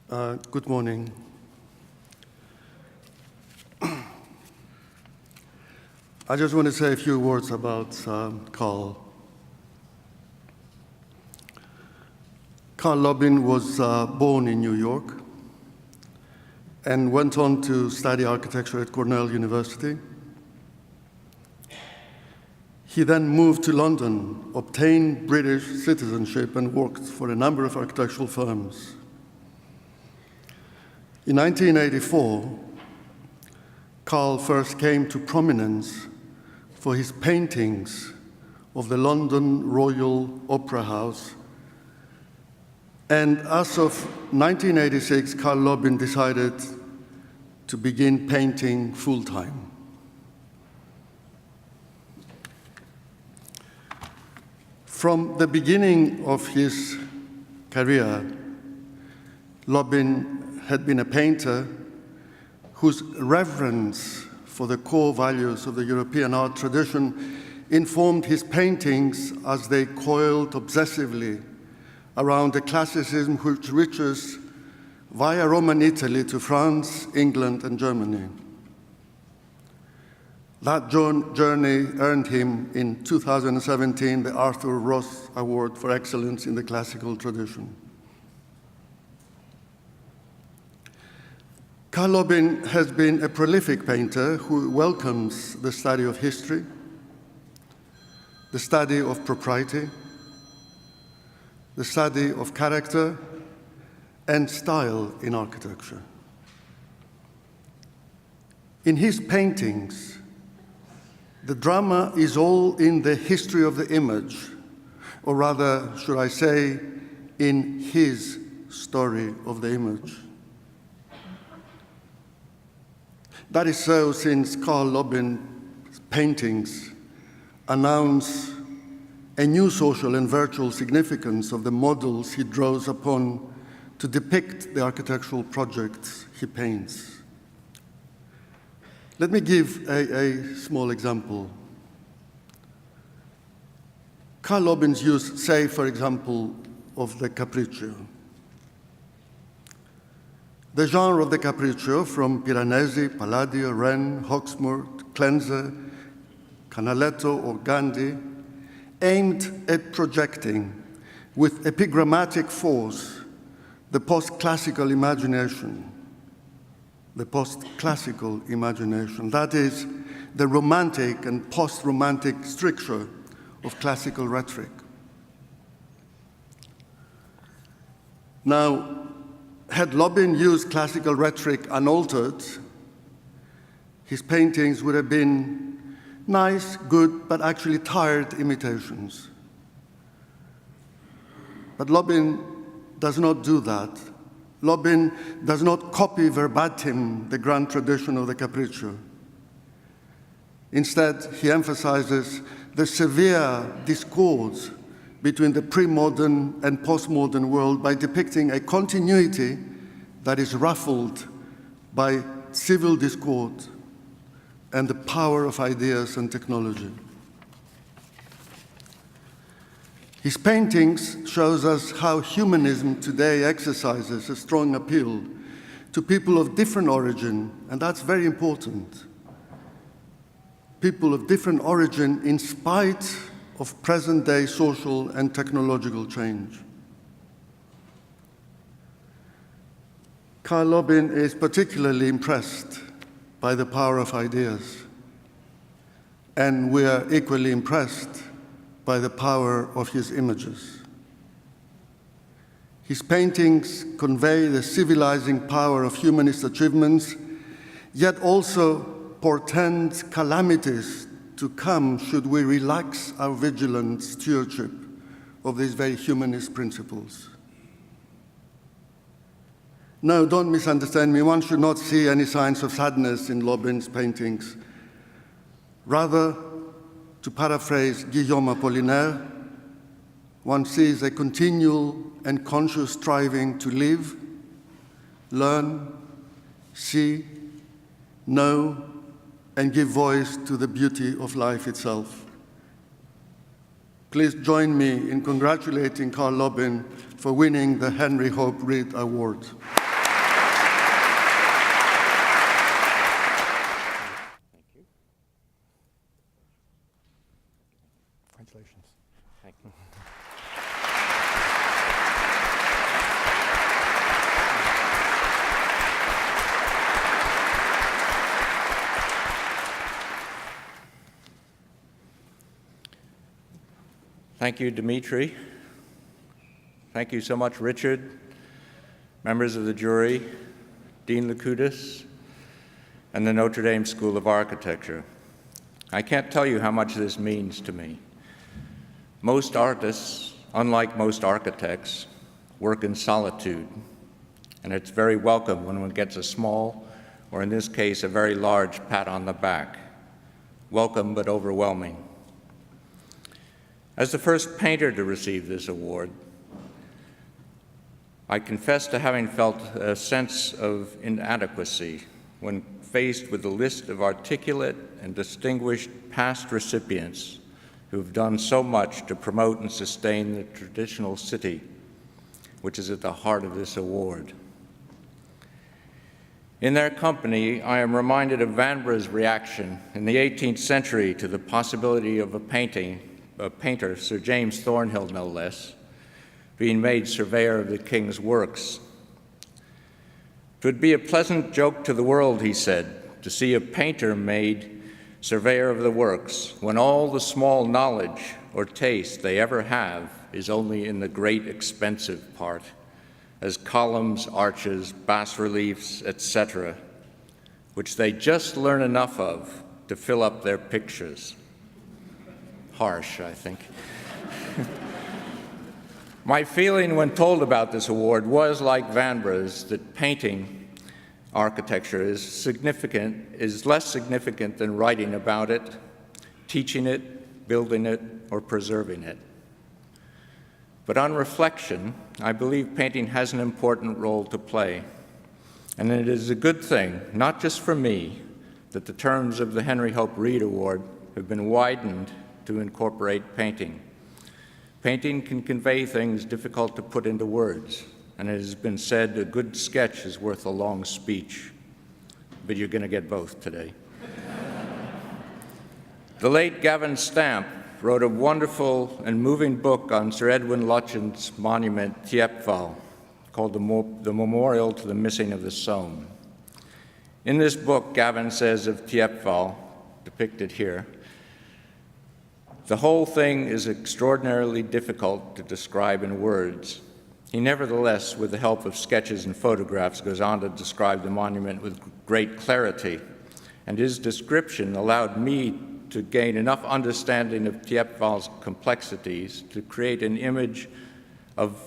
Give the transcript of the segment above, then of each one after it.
Good morning. I just want to say a few words about Carl. Carl Laubin was born in New York and went on to study architecture at Cornell University. He then moved to London, obtained British citizenship, and worked for a number of architectural firms. In 1984, Carl first came to prominence for his paintings of the London Royal Opera House. And as of 1986, Carl Laubin decided to begin painting full-time. From the beginning of his career, Laubin had been a painter whose reverence for the core values of the European art tradition informed his paintings as they coiled obsessively around the classicism which reaches via Roman Italy to France, England, and Germany. That journey earned him in 2017 the Arthur Ross Award for Excellence in the Classical Tradition. Carl Laubin has been a prolific painter who welcomes the study of history, the study of propriety, the study of character and style in architecture. In his paintings, the drama is all in the history of the image, or rather, should I say, in his story of the image. That is so since Carl Laubin's paintings announce a new social and virtual significance of the models he draws upon to depict the architectural projects he paints. Let me give a small example. Carl Laubin's use, say, for example, of the Capriccio. The genre of the Capriccio, from Piranesi, Palladio, Wren, Hawksmoor, Cleanser, Canaletto, or Gandhi, aimed at projecting with epigrammatic force the post-classical imagination. The post-classical imagination, that is, the romantic and post-romantic stricture of classical rhetoric. Now, had Laubin used classical rhetoric unaltered, his paintings would have been nice, good, but actually tired imitations. But Laubin does not do that. Laubin does not copy verbatim the grand tradition of the Capriccio. Instead, he emphasizes the severe discords between the pre-modern and post-modern world by depicting a continuity that is ruffled by civil discord and the power of ideas and technology. His paintings shows us how humanism today exercises a strong appeal to people of different origin, and that's very important. People of different origin in spite of present-day social and technological change. Carl Laubin is particularly impressed by the power of ideas, and we are equally impressed by the power of his images. His paintings convey the civilizing power of humanist achievements, yet also portend calamities to come should we relax our vigilant stewardship of these very humanist principles. No, don't misunderstand me. One should not see any signs of sadness in Laubin's paintings. Rather, to paraphrase Guillaume Apollinaire, one sees a continual and conscious striving to live, learn, see, know, and give voice to the beauty of life itself. Please join me in congratulating Carl Laubin for winning the Henry Hope Reed Award. Congratulations. Thank you. Thank you, Dimitri. Thank you so much, Richard, members of the jury, Dean Loukoutis, and the Notre Dame School of Architecture. I can't tell you how much this means to me. Most artists, unlike most architects, work in solitude, and it's very welcome when one gets a small, or in this case, a very large pat on the back. Welcome but overwhelming. As the first painter to receive this award, I confess to having felt a sense of inadequacy when faced with a list of articulate and distinguished past recipients who have done so much to promote and sustain the traditional city, which is at the heart of this award. In their company, I am reminded of Vanbragh's reaction in the 18th century to the possibility of a painter, Sir James Thornhill no less, being made surveyor of the king's works. "'Twould be a pleasant joke to the world," he said, "to see a painter made surveyor of the works, when all the small knowledge or taste they ever have is only in the great expensive part, as columns, arches, bas-reliefs, etc., which they just learn enough of to fill up their pictures." Harsh, I think. My feeling when told about this award was like Vanbragh's, that painting architecture is less significant than writing about it, teaching it, building it, or preserving it. But on reflection, I believe painting has an important role to play. And it is a good thing, not just for me, that the terms of the Henry Hope Reed Award have been widened to incorporate painting. Painting can convey things difficult to put into words, and it has been said a good sketch is worth a long speech, but you're going to get both today. The late Gavin Stamp wrote a wonderful and moving book on Sir Edwin Lutyens' monument, Thiepval, called The Memorial to the Missing of the Somme. In this book, Gavin says of Thiepval, depicted here, "The whole thing is extraordinarily difficult to describe in words." He nevertheless, with the help of sketches and photographs, goes on to describe the monument with great clarity, and his description allowed me to gain enough understanding of Thiepval's complexities to create an image of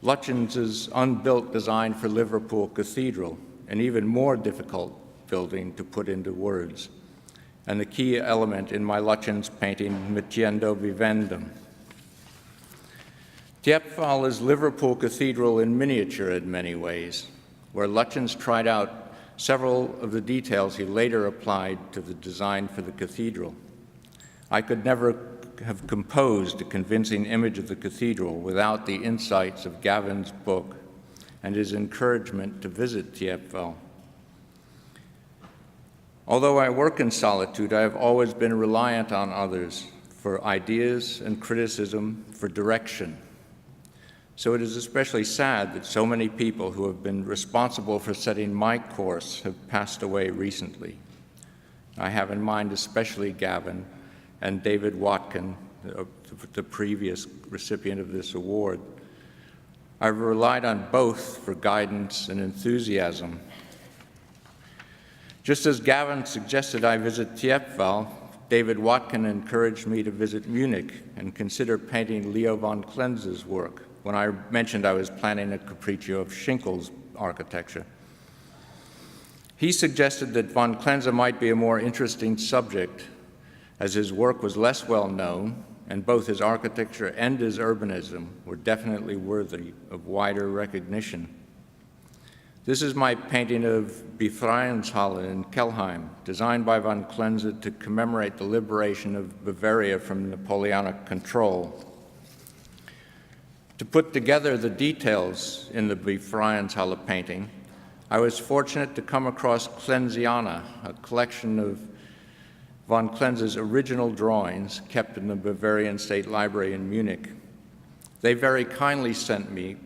Lutyens' unbuilt design for Liverpool Cathedral, an even more difficult building to put into words, and the key element in my Lutyens painting, Mettendo Vivendum. Thiepval is Liverpool Cathedral in miniature in many ways, where Lutyens tried out several of the details he later applied to the design for the cathedral. I could never have composed a convincing image of the cathedral without the insights of Gavin's book and his encouragement to visit Thiepval. Although I work in solitude, I have always been reliant on others for ideas and criticism, for direction. So it is especially sad that so many people who have been responsible for setting my course have passed away recently. I have in mind especially Gavin and David Watkin, the previous recipient of this award. I've relied on both for guidance and enthusiasm. Just as Gavin suggested I visit Thiepval, David Watkin encouraged me to visit Munich and consider painting Leo von Klenz's work when I mentioned I was planning a capriccio of Schinkel's architecture. He suggested that von Klenze might be a more interesting subject, as his work was less well known, and both his architecture and his urbanism were definitely worthy of wider recognition. This is my painting of Befreiungshalle in Kelheim, designed by von Klenze to commemorate the liberation of Bavaria from Napoleonic control. To put together the details in the Befreiungshalle painting, I was fortunate to come across Klenziana, a collection of von Klenz's original drawings kept in the Bavarian State Library in Munich. They very kindly sent me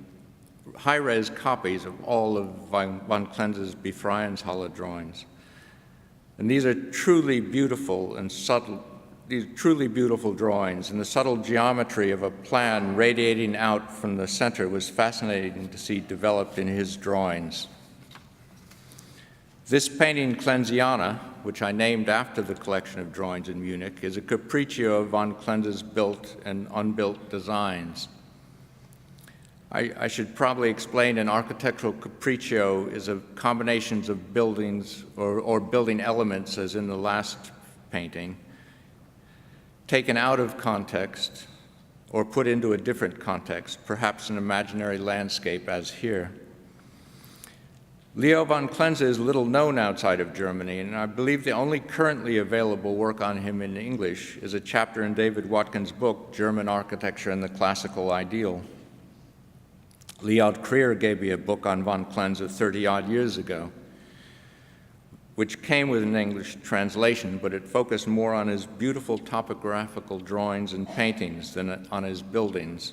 high-res copies of all of von Klenz's Befreiungshalle drawings. And these are truly beautiful and subtle, these truly beautiful drawings, and the subtle geometry of a plan radiating out from the center was fascinating to see developed in his drawings. This painting, Klenziana, which I named after the collection of drawings in Munich, is a capriccio of von Klenz's built and unbuilt designs. I should probably explain an architectural capriccio is a combinations of buildings or building elements, as in the last painting, taken out of context or put into a different context, perhaps an imaginary landscape as here. Leo von Klenze is little known outside of Germany, and I believe the only currently available work on him in English is a chapter in David Watkins' book, German Architecture and the Classical Ideal. Leod Krier gave me a book on von Klenze 30-odd years ago, which came with an English translation, but it focused more on his beautiful topographical drawings and paintings than on his buildings.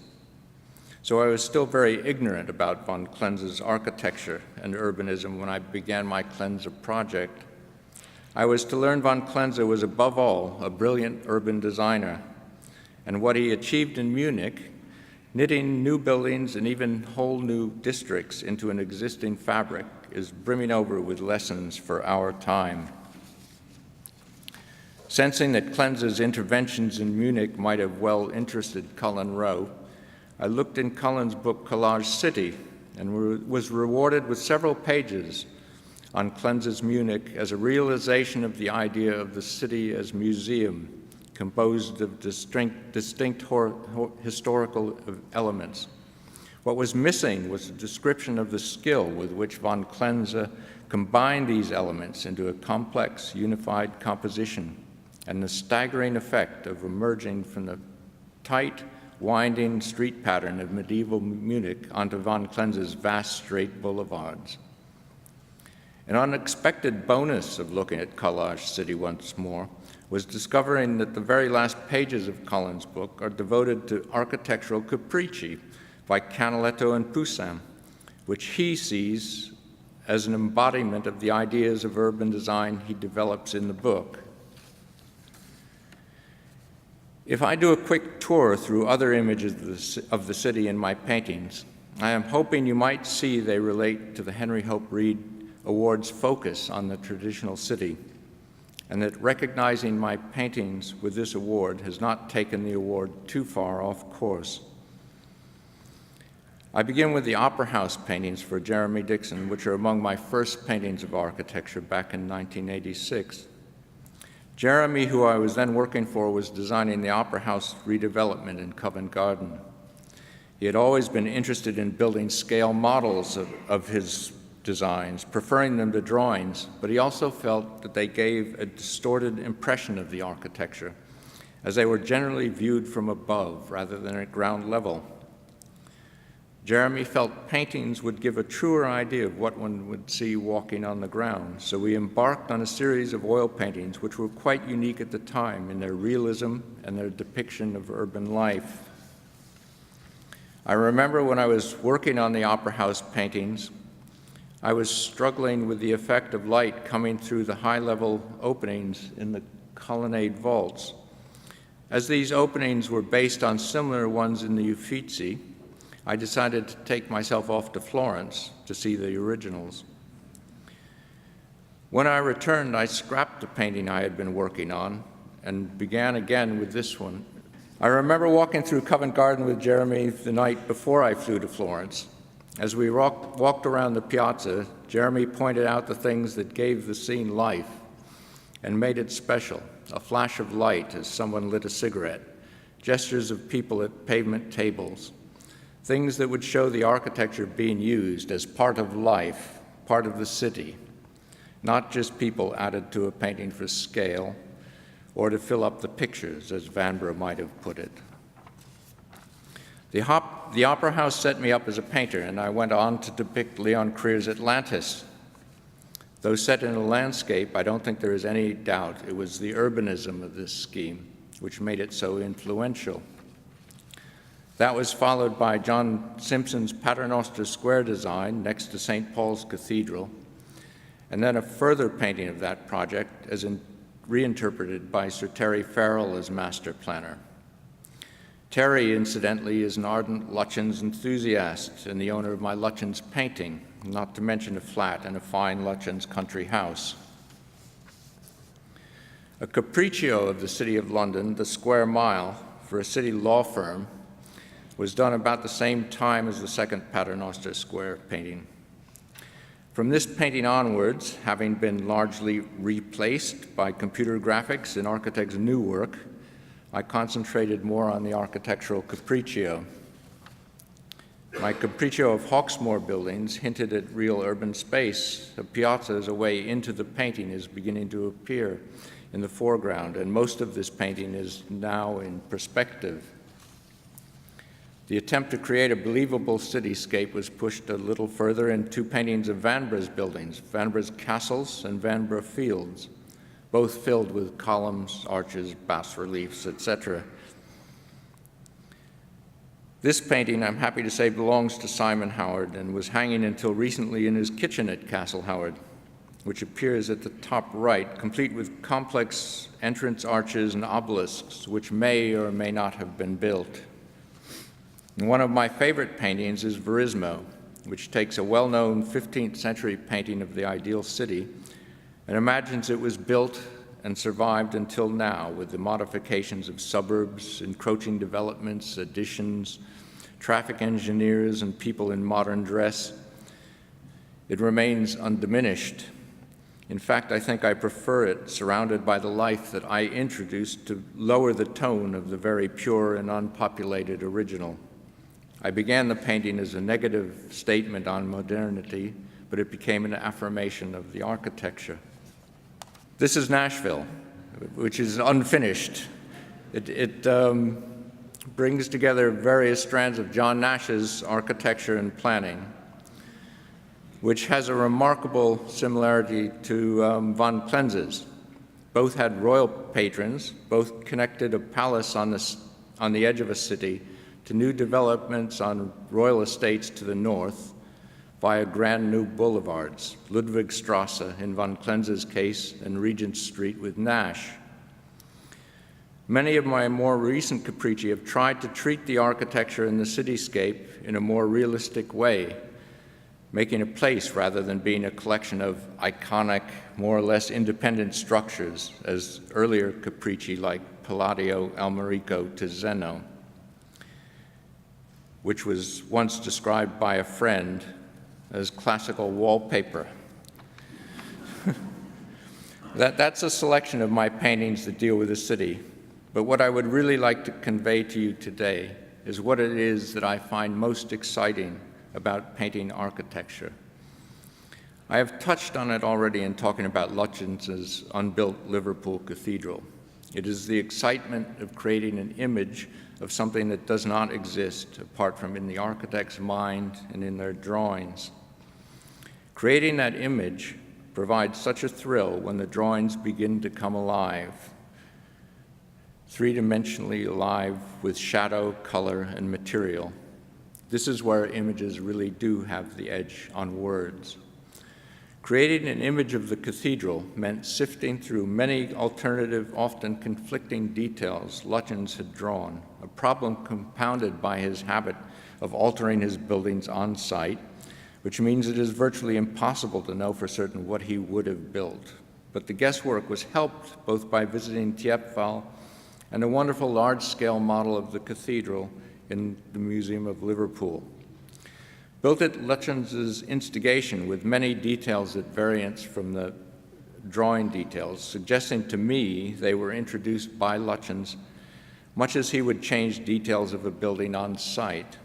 So I was still very ignorant about von Klenze's architecture and urbanism when I began my Klenze project. I was to learn von Klenze was above all a brilliant urban designer, and what he achieved in Munich, knitting new buildings and even whole new districts into an existing fabric, is brimming over with lessons for our time. Sensing that Klenze's interventions in Munich might have well interested Cullen Rowe, I looked in Cullen's book Collage City and was rewarded with several pages on Klenze's Munich as a realization of the idea of the city as museum, composed of distinct historical elements. What was missing was a description of the skill with which von Klenze combined these elements into a complex, unified composition, and the staggering effect of emerging from the tight, winding street pattern of medieval Munich onto von Klenze's vast straight boulevards. An unexpected bonus of looking at Collage City once more was discovering that the very last pages of Cullen's book are devoted to architectural capricci by Canaletto and Poussin, which he sees as an embodiment of the ideas of urban design he develops in the book. If I do a quick tour through other images of the city in my paintings, I am hoping you might see they relate to the Henry Hope Reed Award's focus on the traditional city, and that recognizing my paintings with this award has not taken the award too far off course. I begin with the Opera House paintings for Jeremy Dixon, which are among my first paintings of architecture back in 1986. Jeremy, who I was then working for, was designing the Opera House redevelopment in Covent Garden. He had always been interested in building scale models of his designs, preferring them to drawings, but he also felt that they gave a distorted impression of the architecture, as they were generally viewed from above rather than at ground level. Jeremy felt paintings would give a truer idea of what one would see walking on the ground, so we embarked on a series of oil paintings which were quite unique at the time in their realism and their depiction of urban life. I remember when I was working on the Opera House paintings, I was struggling with the effect of light coming through the high-level openings in the colonnade vaults. As these openings were based on similar ones in the Uffizi, I decided to take myself off to Florence to see the originals. When I returned, I scrapped the painting I had been working on and began again with this one. I remember walking through Covent Garden with Jeremy the night before I flew to Florence. As we walked around the piazza, Jeremy pointed out the things that gave the scene life and made it special: a flash of light as someone lit a cigarette, gestures of people at pavement tables, things that would show the architecture being used as part of life, part of the city, not just people added to a painting for scale or to fill up the pictures, as Vanbrugh might have put it. The Opera House set me up as a painter, and I went on to depict Leon Krier's Atlantis. Though set in a landscape, I don't think there is any doubt it was the urbanism of this scheme which made it so influential. That was followed by John Simpson's Paternoster Square design next to St. Paul's Cathedral, and then a further painting of that project as reinterpreted by Sir Terry Farrell as master planner. Terry, incidentally, is an ardent Lutyens enthusiast and the owner of my Lutyens painting, not to mention a flat and a fine Lutyens country house. A capriccio of the City of London, the Square Mile, for a city law firm, was done about the same time as the second Paternoster Square painting. From this painting onwards, having been largely replaced by computer graphics in architects' new work, I concentrated more on the architectural capriccio. My capriccio of Hawksmoor buildings hinted at real urban space. A piazza as a way into the painting is beginning to appear in the foreground, and most of this painting is now in perspective. The attempt to create a believable cityscape was pushed a little further in two paintings of Vanbragh's buildings, Vanbragh's castles and Vanbrugh fields, both filled with columns, arches, bas-reliefs, etc. This painting, I'm happy to say, belongs to Simon Howard and was hanging until recently in his kitchen at Castle Howard, which appears at the top right, complete with complex entrance arches and obelisks, which may or may not have been built. And one of my favorite paintings is Verismo, which takes a well-known 15th century painting of the ideal city and imagines it was built and survived until now with the modifications of suburbs, encroaching developments, additions, traffic engineers, and people in modern dress. It remains undiminished. In fact, I think I prefer it surrounded by the life that I introduced to lower the tone of the very pure and unpopulated original. I began the painting as a negative statement on modernity, but it became an affirmation of the architecture. This is Nashville, which is unfinished. It brings together various strands of John Nash's architecture and planning, which has a remarkable similarity to von Klenz's. Both had royal patrons, both connected a palace on the edge of a city to new developments on royal estates to the north via grand new boulevards, Ludwigstrasse in von Klenz's case and Regent Street with Nash. Many of my more recent capricci have tried to treat the architecture and the cityscape in a more realistic way, making a place rather than being a collection of iconic, more or less independent structures, as earlier capricci like Palladio Almerico to Zeno, which was once described by a friend as classical wallpaper. That's a selection of my paintings that deal with the city, but what I would really like to convey to you today is what it is that I find most exciting about painting architecture. I have touched on it already in talking about Lutyens' Unbuilt Liverpool Cathedral. It is the excitement of creating an image of something that does not exist apart from in the architect's mind and in their drawings. Creating that image provides such a thrill when the drawings begin to come alive, three-dimensionally alive with shadow, color, and material. This is where images really do have the edge on words. Creating an image of the cathedral meant sifting through many alternative, often conflicting details Lutyens had drawn, a problem compounded by his habit of altering his buildings on site, which means it is virtually impossible to know for certain what he would have built. But the guesswork was helped both by visiting Thiepval and a wonderful large-scale model of the cathedral in the Museum of Liverpool. Built at Lutyens' instigation with many details at variance from the drawing details, suggesting to me they were introduced by Lutyens, much as he would change details of a building on site.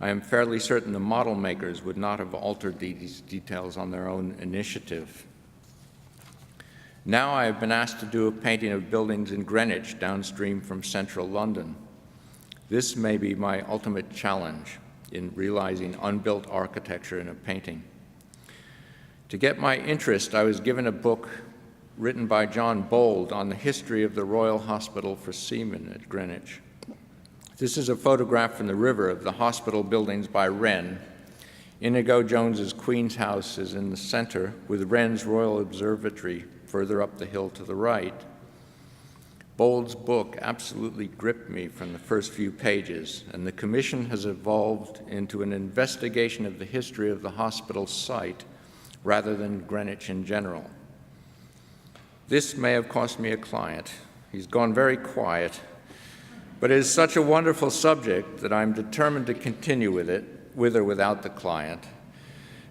I am fairly certain the model makers would not have altered these details on their own initiative. Now I have been asked to do a painting of buildings in Greenwich, downstream from central London. This may be my ultimate challenge in realizing unbuilt architecture in a painting. To get my interest, I was given a book written by John Bold on the history of the Royal Hospital for Seamen at Greenwich. This is a photograph from the river of the hospital buildings by Wren. Inigo Jones's Queen's House is in the center, with Wren's Royal Observatory further up the hill to the right. Bold's book absolutely gripped me from the first few pages, and the commission has evolved into an investigation of the history of the hospital site rather than Greenwich in general. This may have cost me a client. He's gone very quiet, but it is such a wonderful subject that I'm determined to continue with it, with or without the client.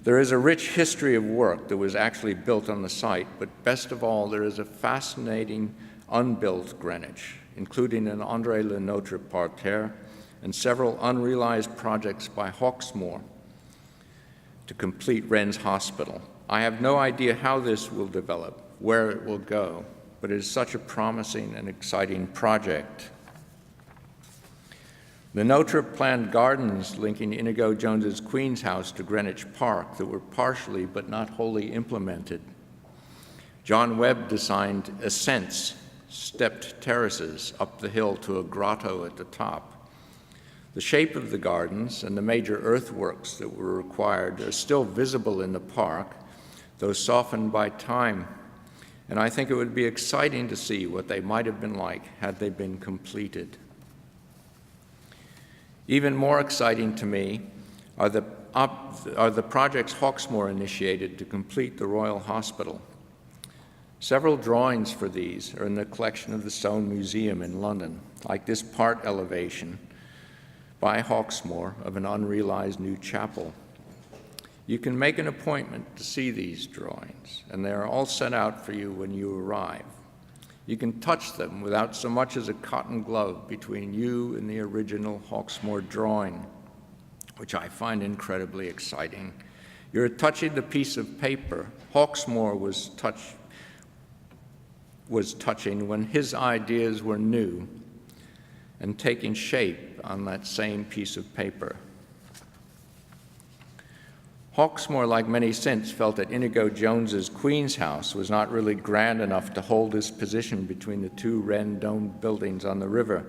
There is a rich history of work that was actually built on the site, but best of all, there is a fascinating unbuilt Greenwich, including an André Le Nôtre parterre and several unrealized projects by Hawksmoor to complete Wren's hospital. I have no idea how this will develop, where it will go, but it is such a promising and exciting project. Le Nôtre planned gardens linking Inigo Jones's Queen's House to Greenwich Park that were partially but not wholly implemented. John Webb designed ascents, stepped terraces up the hill to a grotto at the top. The shape of the gardens and the major earthworks that were required are still visible in the park, though softened by time, and I think it would be exciting to see what they might have been like had they been completed. Even more exciting to me are the projects Hawksmoor initiated to complete the Royal Hospital. Several drawings for these are in the collection of the Stone Museum in London, like this part elevation by Hawksmoor of an unrealized new chapel. You can make an appointment to see these drawings, and they are all set out for you when you arrive. You can touch them without so much as a cotton glove between you and the original Hawksmoor drawing, which I find incredibly exciting. You're touching the piece of paper Hawksmoor was touching when his ideas were new and taking shape on that same piece of paper. Hawksmoor, like many since, felt that Inigo Jones's Queen's House was not really grand enough to hold its position between the two Wren domed buildings on the river,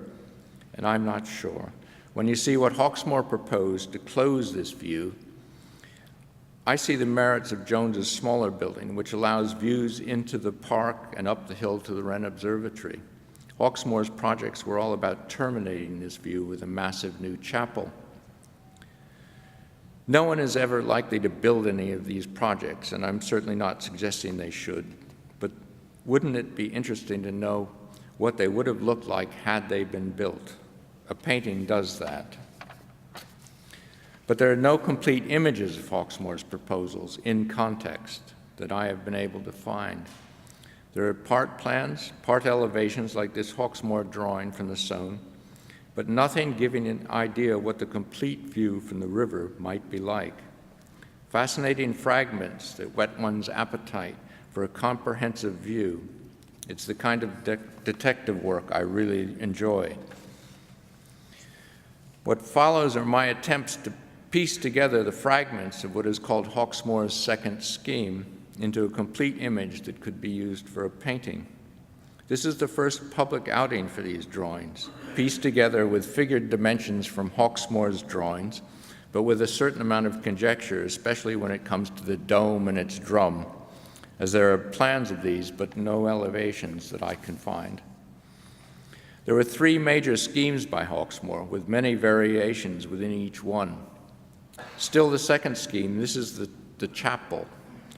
and I'm not sure. When you see what Hawksmoor proposed to close this view, I see the merits of Jones's smaller building, which allows views into the park and up the hill to the Wren Observatory. Hawksmoor's projects were all about terminating this view with a massive new chapel. No one is ever likely to build any of these projects, and I'm certainly not suggesting they should, but wouldn't it be interesting to know what they would have looked like had they been built? A painting does that. But there are no complete images of Hawksmoor's proposals in context that I have been able to find. There are part plans, part elevations like this Hawksmoor drawing from the Soane, but nothing giving an idea what the complete view from the river might be like. Fascinating fragments that whet one's appetite for a comprehensive view. It's the kind of detective work I really enjoy. What follows are my attempts to piece together the fragments of what is called Hawksmoor's second scheme into a complete image that could be used for a painting. This is the first public outing for these drawings, pieced together with figured dimensions from Hawksmoor's drawings, but with a certain amount of conjecture, especially when it comes to the dome and its drum, as there are plans of these, but no elevations that I can find. There were three major schemes by Hawksmoor, with many variations within each one. Still the second scheme, this is the chapel,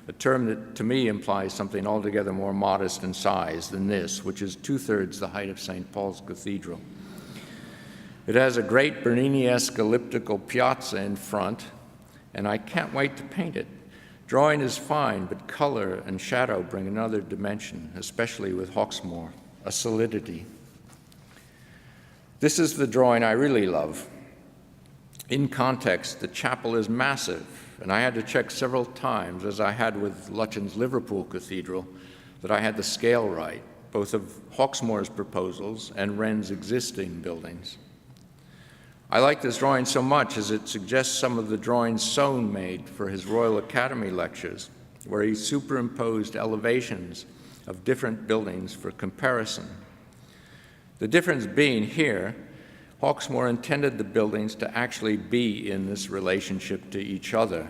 a term that to me implies something altogether more modest in size than this, which is 2/3 the height of St. Paul's Cathedral. It has a great Bernini-esque elliptical piazza in front, and I can't wait to paint it. Drawing is fine, but color and shadow bring another dimension, especially with Hawksmoor, a solidity. This is the drawing I really love. In context, the chapel is massive, and I had to check several times, as I had with Lutyens' Liverpool Cathedral, that I had the scale right, both of Hawksmoor's proposals and Wren's existing buildings. I like this drawing so much as it suggests some of the drawings Soane made for his Royal Academy lectures, where he superimposed elevations of different buildings for comparison. The difference being here, Hawksmoor intended the buildings to actually be in this relationship to each other.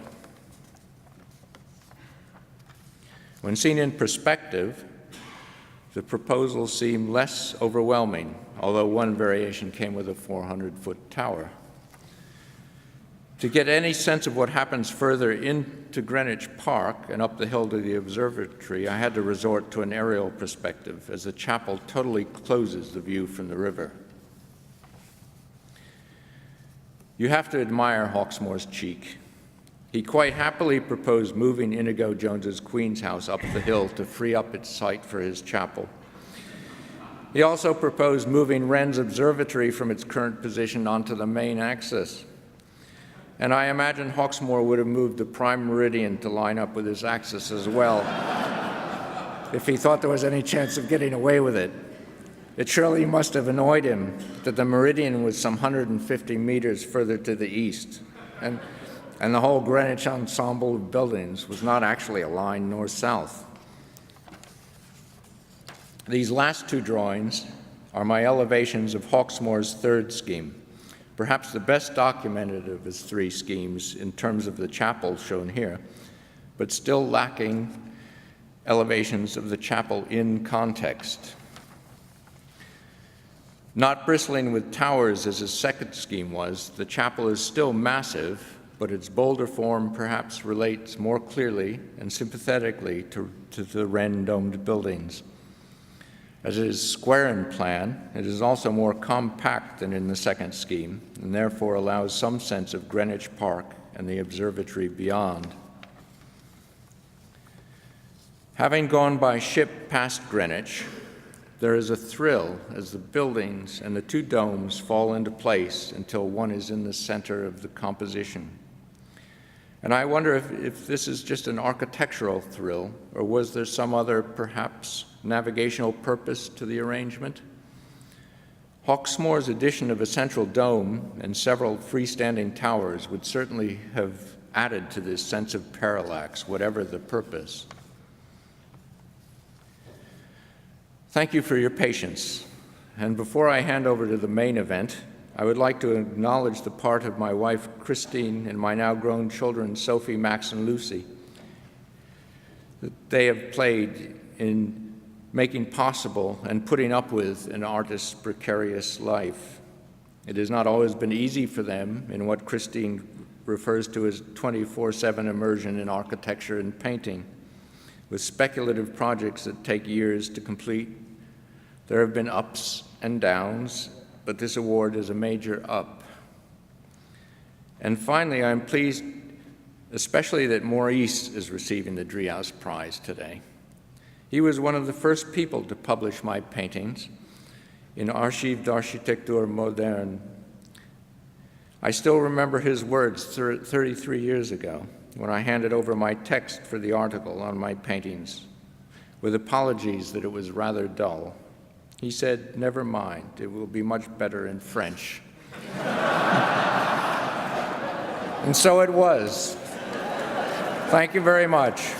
When seen in perspective, the proposals seem less overwhelming, although one variation came with a 400-foot tower. To get any sense of what happens further into Greenwich Park and up the hill to the observatory, I had to resort to an aerial perspective, as the chapel totally closes the view from the river. You have to admire Hawksmoor's cheek. He quite happily proposed moving Inigo Jones's Queen's House up the hill to free up its site for his chapel. He also proposed moving Wren's observatory from its current position onto the main axis. And I imagine Hawksmoor would have moved the prime meridian to line up with his axis as well, if he thought there was any chance of getting away with it. It surely must have annoyed him that the meridian was some 150 meters further to the east, and the whole Greenwich ensemble of buildings was not actually aligned north-south. These last two drawings are my elevations of Hawksmoor's third scheme, perhaps the best documented of his three schemes in terms of the chapel shown here, but still lacking elevations of the chapel in context. Not bristling with towers as his second scheme was, the chapel is still massive, but its bolder form perhaps relates more clearly and sympathetically to the Wren-domed buildings. As it is square in plan, it is also more compact than in the second scheme, and therefore allows some sense of Greenwich Park and the observatory beyond. Having gone by ship past Greenwich, there is a thrill as the buildings and the two domes fall into place until one is in the center of the composition. And I wonder if this is just an architectural thrill, or was there some other, perhaps, navigational purpose to the arrangement? Hawksmoor's addition of a central dome and several freestanding towers would certainly have added to this sense of parallax, whatever the purpose. Thank you for your patience. And before I hand over to the main event, I would like to acknowledge the part of my wife, Christine, and my now grown children, Sophie, Max, and Lucy, that they have played in making possible and putting up with an artist's precarious life. It has not always been easy for them in what Christine refers to as 24/7 immersion in architecture and painting, with speculative projects that take years to complete. There have been ups and downs, but this award is a major up. And finally, I'm pleased especially that Maurice is receiving the Driehaus Prize today. He was one of the first people to publish my paintings in Archiv d'Architecture Moderne. I still remember his words 33 years ago when I handed over my text for the article on my paintings, with apologies that it was rather dull. He said, "Never mind, it will be much better in French." And so it was. Thank you very much.